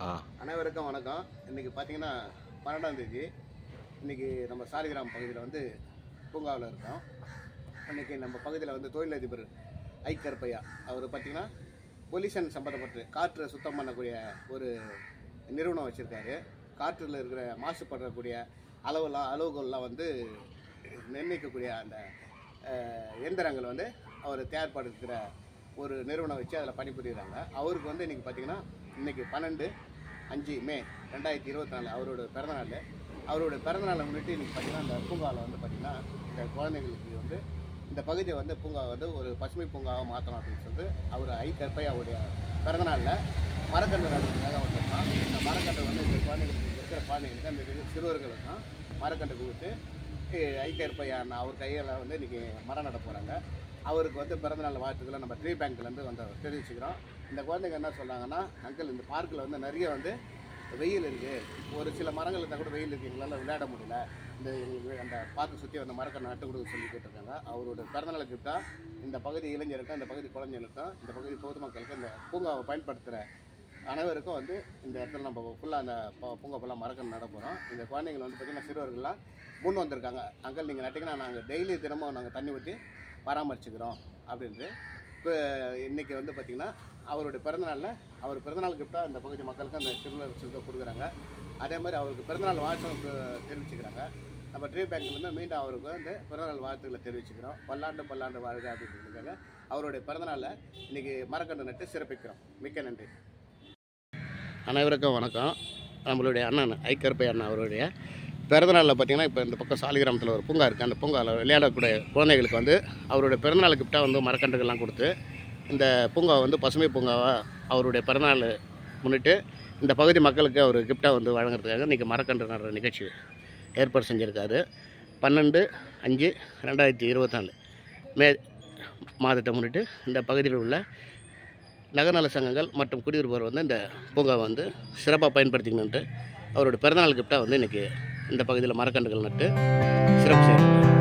ஆ அனைவருக்கும் வணக்கம். இன்றைக்கி பார்த்தீங்கன்னா 12ஆம் தேதி. இன்றைக்கி நம்ம சாலிகிராம் பகுதியில் வந்து பூங்காவில் இருக்கோம். இன்றைக்கி நம்ம பகுதியில் வந்து தொழிலதிபர் ஐ கருப்பையா அவர் பார்த்திங்கன்னா பொல்யூஷன் சம்மந்தப்பட்டு காற்றை சுத்தம் பண்ணக்கூடிய ஒரு நிறுவனம் வச்சுருக்காரு. காற்றில் இருக்கிற மாசுபடக்கூடிய அளவுகள்லாம் வந்து நிர்ணயிக்கக்கூடிய அந்த இயந்திரங்கள் வந்து அவர் தயார்படுத்துகிற ஒரு நிறுவனம் வச்சு அதில் பணிபுரிகிறாங்க. அவருக்கு வந்து இன்றைக்கி பார்த்திங்கன்னா இன்றைக்கி 12/5 மே 2024 அவரோட பிறந்தநாள். அவரோட பிறந்தநாளை முன்னிட்டு இன்றைக்கி பார்த்திங்கன்னா இந்த பூங்காவில் வந்து பார்த்திங்கன்னா இந்த குழந்தைங்களுக்கு வந்து இந்த பகுதியை வந்து பூங்கா வந்து ஒரு பசுமை பூங்காவாக மாற்றணும் அப்படின்னு சொல்லிட்டு அவர் ஐ கருப்பையாவுடைய பிறந்தநாளில் மரக்கன்று நடுறதுக்காக வந்திருக்கோம். இந்த மரக்கன்று வந்து இந்த குழந்தைங்களுக்கு இருக்கிற குழந்தைங்களுக்கு அந்த சிறுவர்களுக்கும் மரக்கன்று கொடுத்து ஐ கருப்பையா அவர் கையில் வந்து இன்றைக்கி மரம் நட போகிறாங்க. அவருக்கு வந்து பிறந்தநாள் வாழ்த்துக்களை நம்ம ட்ரீ பேங்க்லேருந்து வந்து தெரிவிச்சுக்கிறோம். இந்த குழந்தைங்க என்ன சொல்கிறாங்கன்னா, அங்கிள் இந்த பார்க்கில் வந்து நிறைய வந்து வெயில் இருக்குது, ஒரு சில மரங்கள் இருந்தால் கூட வெயில் இருக்குது, எங்களால் விளையாட முடியல, இந்த எங்களுக்கு அந்த பார்க்கை சுற்றி அந்த மரக்கன்று நட்டு கொடுக்க சொல்லி கேட்டிருக்காங்க. அவரோட பிறந்தநாளுக்கு தான் இந்த பகுதி இளைஞருக்கும் இந்த பகுதி குழந்தைகளுக்கும் இந்த பகுதி பொதுமக்களுக்கும் இந்த பூங்காவை பயன்படுத்துகிற அனைவருக்கும் வந்து இந்த இடத்துல நம்ம ஃபுல்லாக அந்த பூங்கா ஃபுல்லாக மரக்கன்று நட போகிறோம். இந்த குழந்தைங்கள் வந்து பார்த்திங்கன்னா சிறுவர்கள்லாம் முன் வந்திருக்காங்க. அங்கிள் நீங்கள் நட்டிங்கன்னா நாங்கள் டெய்லி தினமும் நாங்கள் தண்ணி ஊற்றி பராமரிச்சுக்கிறோம் அப்படின்ட்டு. இப்போ இன்றைக்கி வந்து பார்த்திங்கன்னா அவருடைய பிறந்தநாளில் அவர் பிறந்தநாள் கிஃப்டாக இந்த பகுதி மக்களுக்கு அந்த சிறுவர்களுக்கு கொடுக்குறாங்க. அதே மாதிரி அவருக்கு பிறந்தநாள் வாழ்த்து தெரிவிச்சுக்கிறாங்க. நம்ம ட்ரீ பேங்க்லேருந்து மீண்டும் அவருக்கு வந்து பிறந்தநாள் வாழ்த்துக்களை தெரிவிச்சுக்கிறோம். பல்லாண்டு வாழ்க அப்படின்றதுக்காக அவருடைய பிறந்தநாளில் இன்றைக்கி மரக்கன்று நட்டு சிறப்பிக்கிறோம். மிக்க நன்றி. அனைவருக்கும் வணக்கம். நம்மளுடைய அண்ணன் ஐ கருப்பையா அண்ணன் அவருடைய பிறந்தநாளில் பார்த்திங்கன்னா இப்போ இந்த பக்கம் சாலிகிராமத்தில் ஒரு பூங்கா இருக்குது. அந்த பூங்காவில் விளையாடக்கூடிய குழந்தைகளுக்கு வந்து அவருடைய பிறந்தநாள் கிஃப்டாக வந்து மரக்கன்றுகள்லாம் கொடுத்து இந்த பூங்காவை வந்து பசுமை பூங்காவாக அவருடைய பிறந்தநாள் முன்னிட்டு இந்த பகுதி மக்களுக்கு அவர் கிஃப்டாக வந்து வழங்குறதுக்காக இன்றைக்கி மரக்கன்று நடுற நிகழ்ச்சி ஏற்பாடு செஞ்சுருக்காரு. 12/5/2024 மே மாதத்தை முன்னிட்டு இந்த பகுதியில் உள்ள நகர்நல சங்கங்கள் மற்றும் குடியிருப்பவர் வந்து இந்த பூங்காவை வந்து சிறப்பாக பயன்படுத்திக்கணுன்ட்டு அவரோட பிறந்தநாள் கிஃப்டாக வந்து இன்றைக்கி இந்த பகுதியில் மரக்கன்றுகள் நட்டு சிறப்பு செய்கிறாங்க.